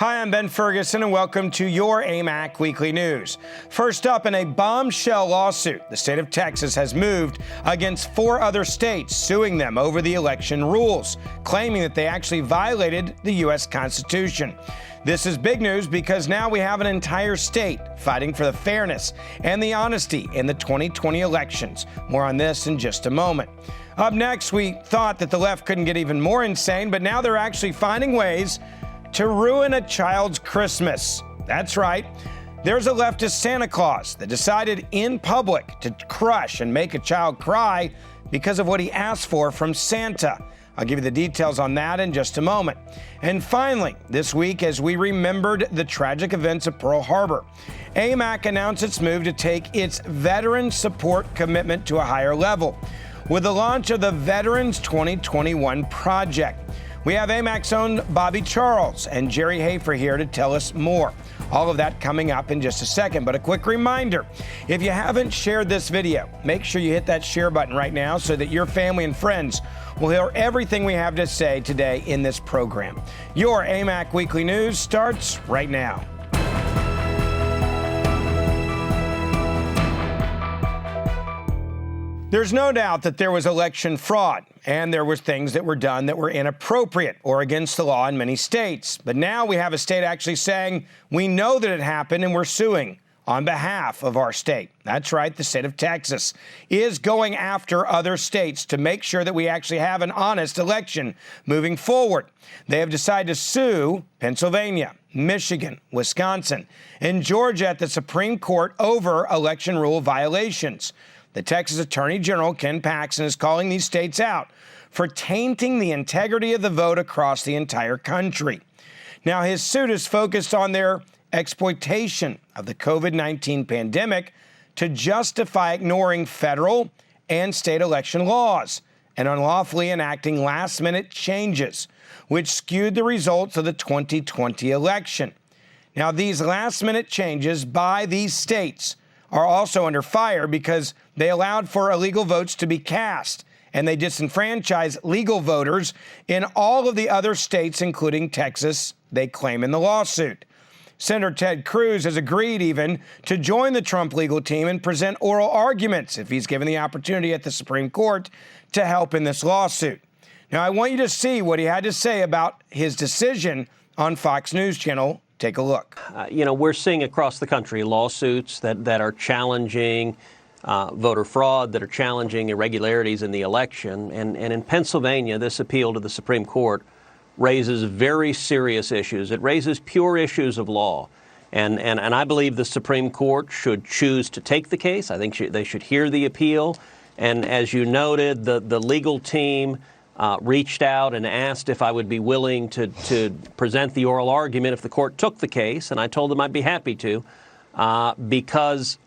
Hi, I'm Ben Ferguson, and welcome to your AMAC Weekly News. First up, in a bombshell lawsuit, the state of Texas has moved against 4 other states, suing them over the election rules, claiming that they actually violated the U.S. Constitution. This is big news because now we have an entire state fighting for the fairness and the honesty in the 2020 elections. More on this in just a moment. Up next, we thought that the left couldn't get even more insane, but now they're actually finding ways to ruin a child's Christmas. That's right. There's a leftist Santa Claus that decided in public to crush and make a child cry because of what he asked for from Santa. I'll give you the details on that in just a moment. And finally, this week, as we remembered the tragic events of Pearl Harbor, AMAC announced its move to take its veteran support commitment to a higher level with the launch of the Veterans 2021 Project. We have AMAC's own Bobby Charles and Jerry Hafer here to tell us more. All of that coming up in just a second. But a quick reminder, if you haven't shared this video, make sure you hit that share button right now so that your family and friends will hear everything we have to say today in this program. Your AMAC Weekly News starts right now. There's no doubt that there was election fraud, and there were things that were done that were inappropriate or against the law in many states. But now we have a state actually saying, we know that it happened and we're suing on behalf of our state. That's right, the state of Texas is going after other states to make sure that we actually have an honest election moving forward. They have decided to sue Pennsylvania, Michigan, Wisconsin, and Georgia at the Supreme Court over election rule violations. The Texas Attorney General, Ken Paxton, is calling these states out for tainting the integrity of the vote across the entire country. Now, his suit is focused on their exploitation of the COVID-19 pandemic to justify ignoring federal and state election laws and unlawfully enacting last-minute changes, which skewed the results of the 2020 election. Now, these last-minute changes by these states are also under fire because they allowed for illegal votes to be cast, and they disenfranchised legal voters in all of the other states, including Texas, they claim in the lawsuit. Senator Ted Cruz has agreed even to join the Trump legal team and present oral arguments if he's given the opportunity at the Supreme Court to help in this lawsuit. Now, I want you to see what he had to say about his decision on Fox News Channel. Take a look. We're seeing across the country lawsuits that are challenging voter fraud, that are challenging irregularities in the election. And in Pennsylvania, this appeal to the Supreme Court raises very serious issues. It raises pure issues of law. And I believe the Supreme Court should choose to take the case. I think they should hear the appeal. And as you noted, the legal team reached out and asked if I would be willing to present the oral argument if the court took the case, and I told them I'd be happy to, because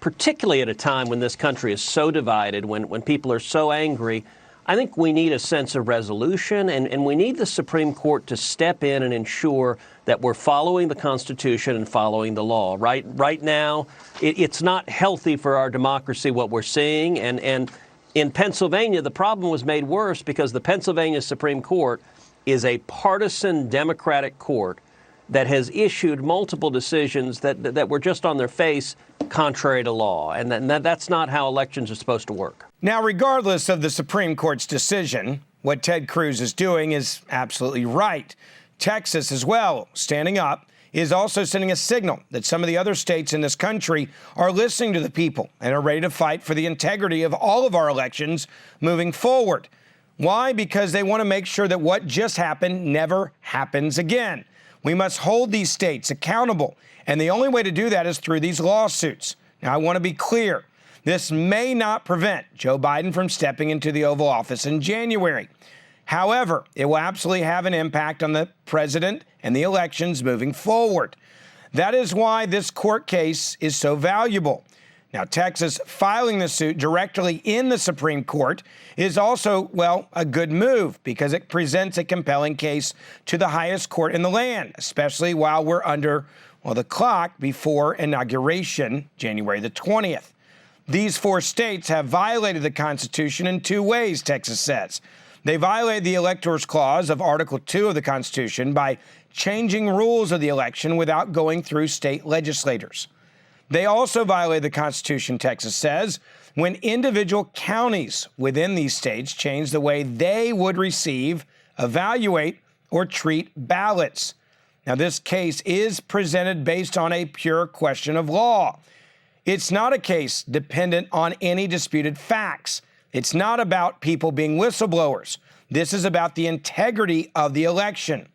particularly at a time when this country is so divided, when people are so angry, I think we need a sense of resolution, and we need the Supreme Court to step in and ensure that we're following the Constitution and following the law. Right now, it's not healthy for our democracy what we're seeing, and in Pennsylvania, the problem was made worse because the Pennsylvania Supreme Court is a partisan Democratic court that has issued multiple decisions that were just on their face contrary to law. And that's not how elections are supposed to work. Now, regardless of the Supreme Court's decision, what Ted Cruz is doing is absolutely right. Texas as well, standing up, is also sending a signal that some of the other states in this country are listening to the people and are ready to fight for the integrity of all of our elections moving forward. Why? Because they want to make sure that what just happened never happens again. We must hold these states accountable, and the only way to do that is through these lawsuits. Now, I want to be clear. This may not prevent Joe Biden from stepping into the Oval Office in January. However, it will absolutely have an impact on the president and the elections moving forward. That is why this court case is so valuable. Now, Texas filing the suit directly in the Supreme Court is also, a good move because it presents a compelling case to the highest court in the land, especially while we're under, the clock before inauguration, January the 20th. These 4 states have violated the Constitution in 2 ways, Texas says. They violate the Electors Clause of Article 2 of the Constitution by changing rules of the election without going through state legislators. They also violate the Constitution, Texas says, when individual counties within these states change the way they would receive, evaluate, or treat ballots. Now, this case is presented based on a pure question of law. It's not a case dependent on any disputed facts. It's not about people being whistleblowers. This is about the integrity of the election.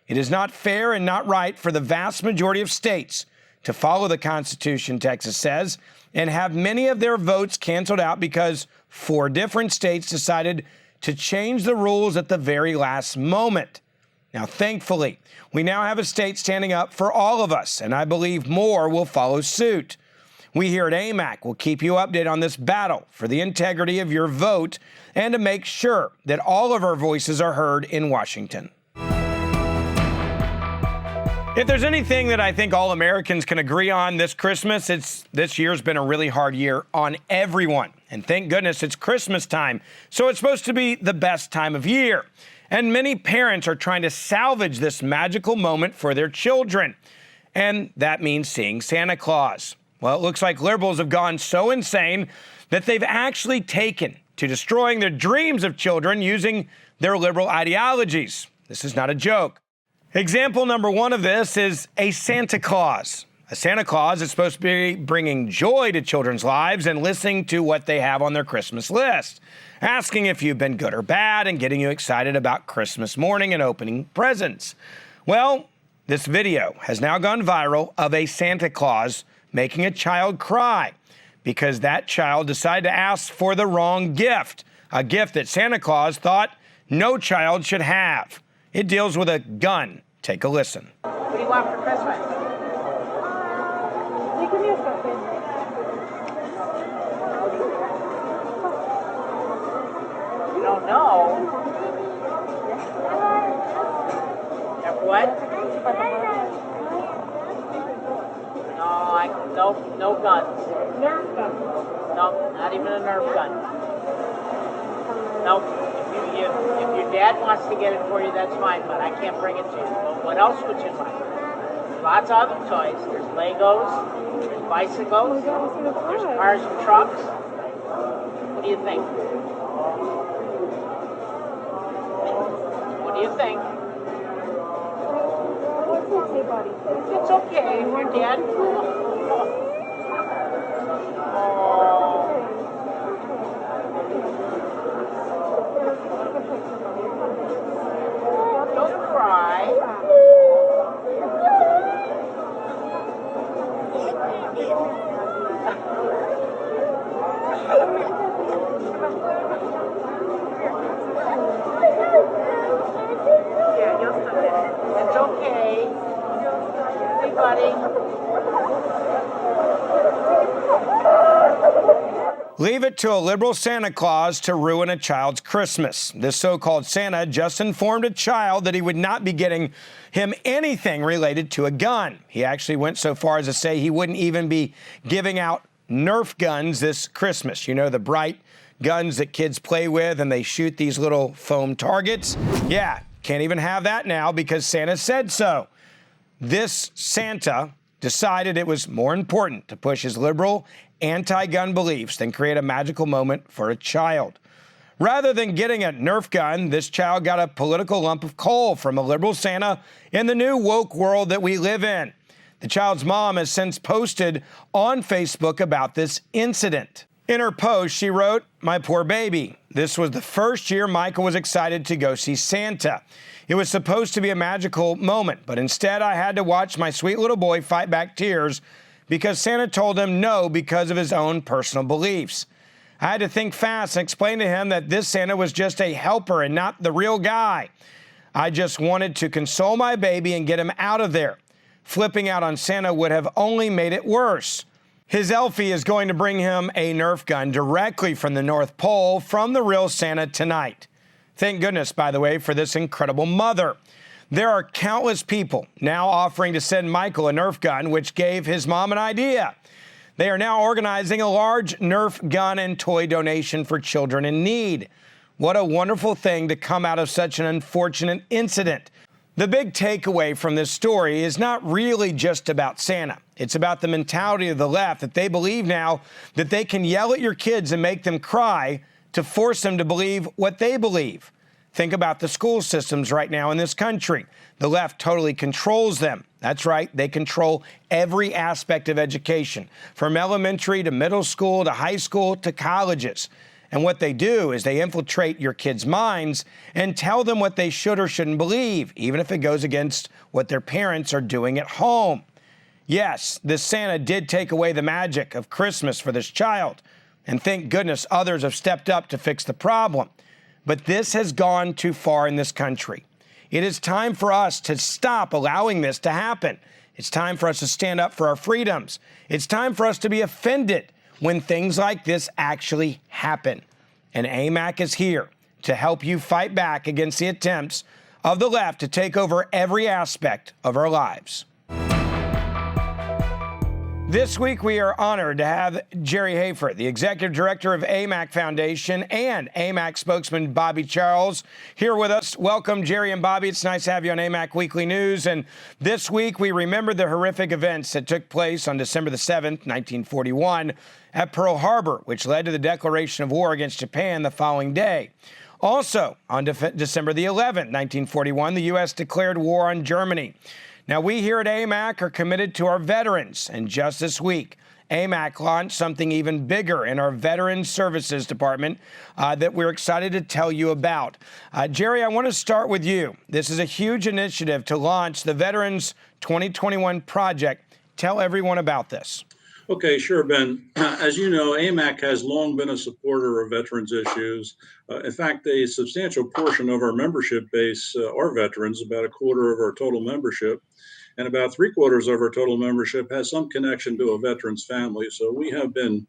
It is not fair and not right for the vast majority of states to follow the Constitution, Texas says, and have many of their votes canceled out because 4 different states decided to change the rules at the very last moment. Now, thankfully, we now have a state standing up for all of us, and I believe more will follow suit. We here at AMAC will keep you updated on this battle for the integrity of your vote and to make sure that all of our voices are heard in Washington. If there's anything that I think all Americans can agree on this Christmas, it's this year's been a really hard year on everyone. And thank goodness it's Christmas time, so it's supposed to be the best time of year. And many parents are trying to salvage this magical moment for their children. And that means seeing Santa Claus. Well, it looks like liberals have gone so insane that they've actually taken to destroying the dreams of children using their liberal ideologies. This is not a joke. Example number 1 of this is a Santa Claus. A Santa Claus is supposed to be bringing joy to children's lives and listening to what they have on their Christmas list, asking if you've been good or bad and getting you excited about Christmas morning and opening presents. Well, this video has now gone viral of a Santa Claus making a child cry because that child decided to ask for the wrong gift, a gift that Santa Claus thought no child should have. It deals with a gun. Take a listen. What do you want for Christmas? You don't know? What? No guns. Nerf gun? No, not even a Nerf gun. No. If your dad wants to get it for you, that's fine, but I can't bring it to you. But what else would you like? There's lots of other toys. There's Legos, there's bicycles, there's cars and trucks. What do you think? What do you think? It's okay if your dad... Don't cry. It's okay. Hey, buddy. Leave it to a liberal Santa Claus to ruin a child's Christmas. This so-called Santa just informed a child that he would not be getting him anything related to a gun. He actually went so far as to say he wouldn't even be giving out Nerf guns this Christmas. You know, the bright guns that kids play with and they shoot these little foam targets? Yeah, can't even have that now because Santa said so. This Santa decided it was more important to push his liberal anti-gun beliefs than create a magical moment for a child. Rather than getting a Nerf gun, this child got a political lump of coal from a liberal Santa in the new woke world that we live in. The child's mom has since posted on Facebook about this incident. In her post, she wrote, "My poor baby. This was the first year Michael was excited to go see Santa. It was supposed to be a magical moment, but instead I had to watch my sweet little boy fight back tears because Santa told him no because of his own personal beliefs. I had to think fast and explain to him that this Santa was just a helper and not the real guy. I just wanted to console my baby and get him out of there. Flipping out on Santa would have only made it worse. His Elfie is going to bring him a Nerf gun directly from the North Pole from the real Santa tonight." Thank goodness, by the way, for this incredible mother. There are countless people now offering to send Michael a Nerf gun, which gave his mom an idea. They are now organizing a large Nerf gun and toy donation for children in need. What a wonderful thing to come out of such an unfortunate incident. The big takeaway from this story is not really just about Santa. It's about the mentality of the left, that they believe now that they can yell at your kids and make them cry to force them to believe what they believe. Think about the school systems right now in this country. The left totally controls them. That's right, they control every aspect of education, from elementary to middle school to high school to colleges. And what they do is they infiltrate your kids' minds and tell them what they should or shouldn't believe, even if it goes against what their parents are doing at home. Yes, this Santa did take away the magic of Christmas for this child, and thank goodness others have stepped up to fix the problem. But this has gone too far in this country. It is time for us to stop allowing this to happen. It's time for us to stand up for our freedoms. It's time for us to be offended when things like this actually happen. And AMAC is here to help you fight back against the attempts of the left to take over every aspect of our lives. This week, we are honored to have Jerry Hafer, the executive director of AMAC Foundation, and AMAC spokesman Bobby Charles, here with us. Welcome, Jerry and Bobby. It's nice to have you on AMAC Weekly News. And this week, we remember the horrific events that took place on December the 7th, 1941, at Pearl Harbor, which led to the declaration of war against Japan the following day. Also, on December the 11th, 1941, the U.S. declared war on Germany. Now, we here at AMAC are committed to our veterans, and just this week, AMAC launched something even bigger in our Veterans Services Department that we're excited to tell you about. Jerry, I want to start with you. This is a huge initiative to launch the Veterans 2021 project. Tell everyone about this. Okay, sure, Ben. As you know, AMAC has long been a supporter of veterans issues. In fact, a substantial portion of our membership base are veterans, about a quarter of our total membership, and about three-quarters of our total membership has some connection to a veterans family. So we have been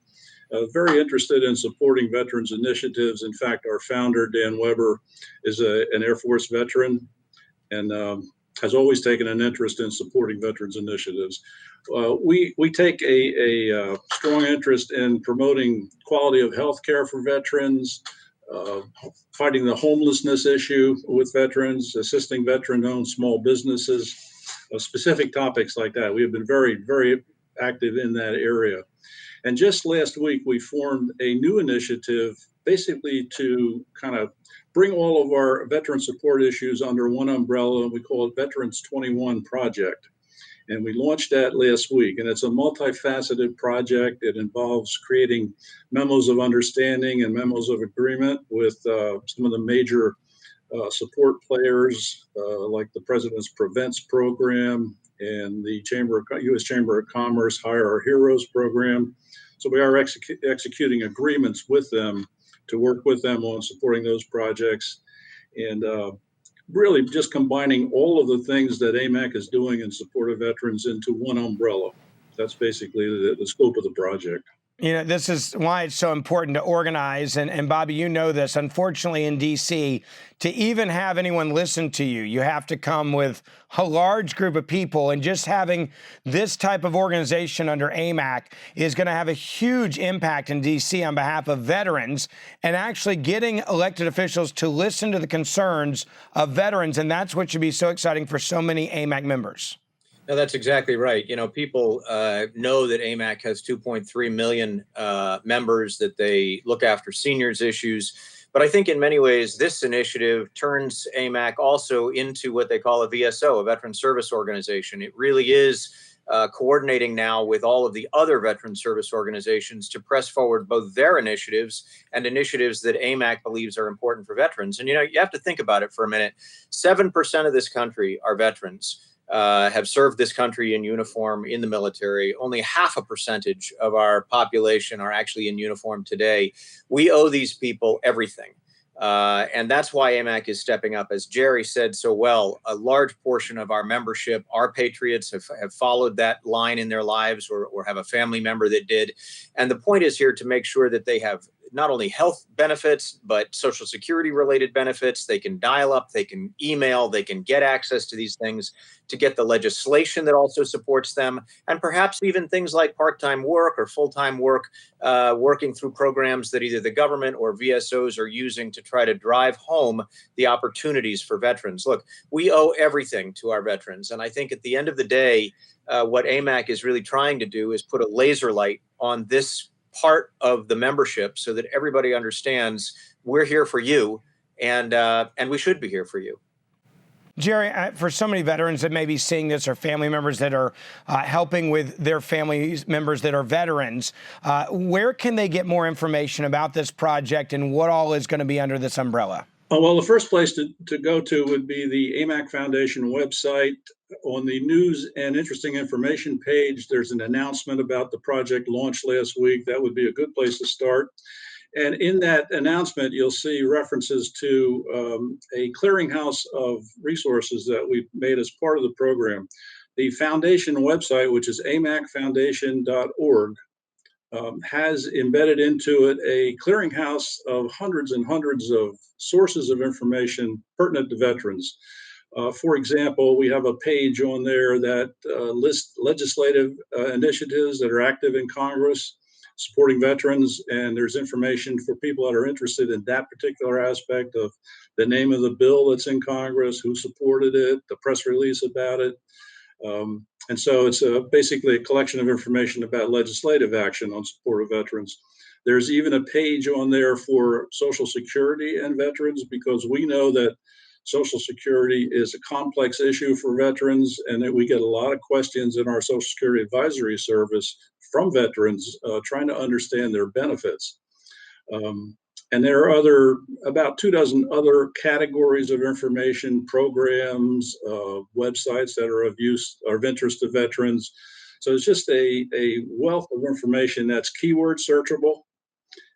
very interested in supporting veterans initiatives. In fact, our founder, Dan Weber, is an Air Force veteran and has always taken an interest in supporting veterans initiatives. We take a strong interest in promoting quality of health care for veterans, fighting the homelessness issue with veterans, assisting veteran-owned small businesses, specific topics like that. We have been very, very active in that area. And just last week, we formed a new initiative basically to kind of bring all of our veteran support issues under one umbrella, and we call it Veterans 21 Project. And we launched that last week, and it's a multifaceted project. It involves creating memos of understanding and memos of agreement with some of the major support players, like the President's Prevents program and the U.S. Chamber of Commerce Hire Our Heroes program. So we are executing agreements with them to work with them on supporting those projects, and really just combining all of the things that AMAC is doing in support of veterans into one umbrella. That's basically the scope of the project. You know, this is why it's so important to organize. And Bobby, you know this. Unfortunately, in D.C., to even have anyone listen to you, you have to come with a large group of people. And just having this type of organization under AMAC is going to have a huge impact in D.C. on behalf of veterans and actually getting elected officials to listen to the concerns of veterans. And that's what should be so exciting for so many AMAC members. No, that's exactly right. You know, people know that AMAC has 2.3 million members, that they look after seniors issues. But I think in many ways, this initiative turns AMAC also into what they call a VSO, a veteran service organization. It really is coordinating now with all of the other veteran service organizations to press forward both their initiatives and initiatives that AMAC believes are important for veterans. And, you know, you have to think about it for a minute. 7% of this country are veterans. Have served this country in uniform in the military. Only 0.5% of our population are actually in uniform today. We owe these people everything. And that's why AMAC is stepping up. As Jerry said so well, a large portion of our membership are patriots, have followed that line in their lives or have a family member that did. And the point is here to make sure that they have not only health benefits, but Social Security related benefits. They can dial up, they can email, they can get access to these things, to get the legislation that also supports them, and perhaps even things like part-time work or full-time work, working through programs that either the government or VSOs are using to try to drive home the opportunities for veterans. Look, we owe everything to our veterans. And I think at the end of the day, what AMAC is really trying to do is put a laser light on this part of the membership so that everybody understands we're here for you, and we should be here for you. Jerry, for so many veterans that may be seeing this, or family members that are helping with their family members that are veterans, where can they get more information about this project and what all is going to be under this umbrella? Well, the first place to go to would be the AMAC Foundation website. On the news and interesting information page, there's an announcement about the project launched last week. That would be a good place to start. And in that announcement, you'll see references to a clearinghouse of resources that we've made as part of the program. The foundation website, which is amacfoundation.org, has embedded into it a clearinghouse of hundreds and hundreds of sources of information pertinent to veterans. For example, we have a page on there that lists legislative initiatives that are active in Congress supporting veterans, and there's information for people that are interested in that particular aspect of the name of the bill that's in Congress, who supported it, the press release about it. And so it's basically a collection of information about legislative action on support of veterans. There's even a page on there for Social Security and veterans, because we know that Social Security is a complex issue for veterans, and that we get a lot of questions in our Social Security Advisory Service from veterans trying to understand their benefits. And there are about 24 other categories of information, programs, websites that are of interest to veterans. So it's just a wealth of information that's keyword searchable,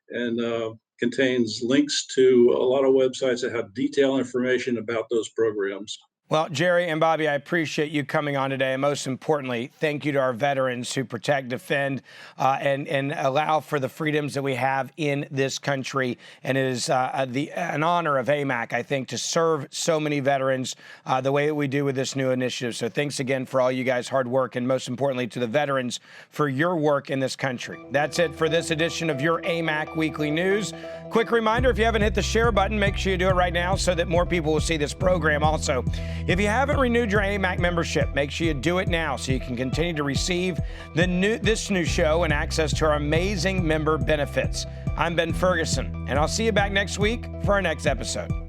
and contains links to a lot of websites that have detailed information about those programs. Well, Jerry and Bobby, I appreciate you coming on today. And most importantly, thank you to our veterans who protect, defend, and allow for the freedoms that we have in this country. And it is an honor of AMAC, I think, to serve so many veterans the way that we do with this new initiative. So thanks again for all you guys' hard work, and most importantly to the veterans for your work in this country. That's it for this edition of your AMAC Weekly News. Quick reminder, if you haven't hit the share button, make sure you do it right now so that more people will see this program also. If you haven't renewed your AMAC membership, make sure you do it now so you can continue to receive this new show and access to our amazing member benefits. I'm Ben Ferguson, and I'll see you back next week for our next episode.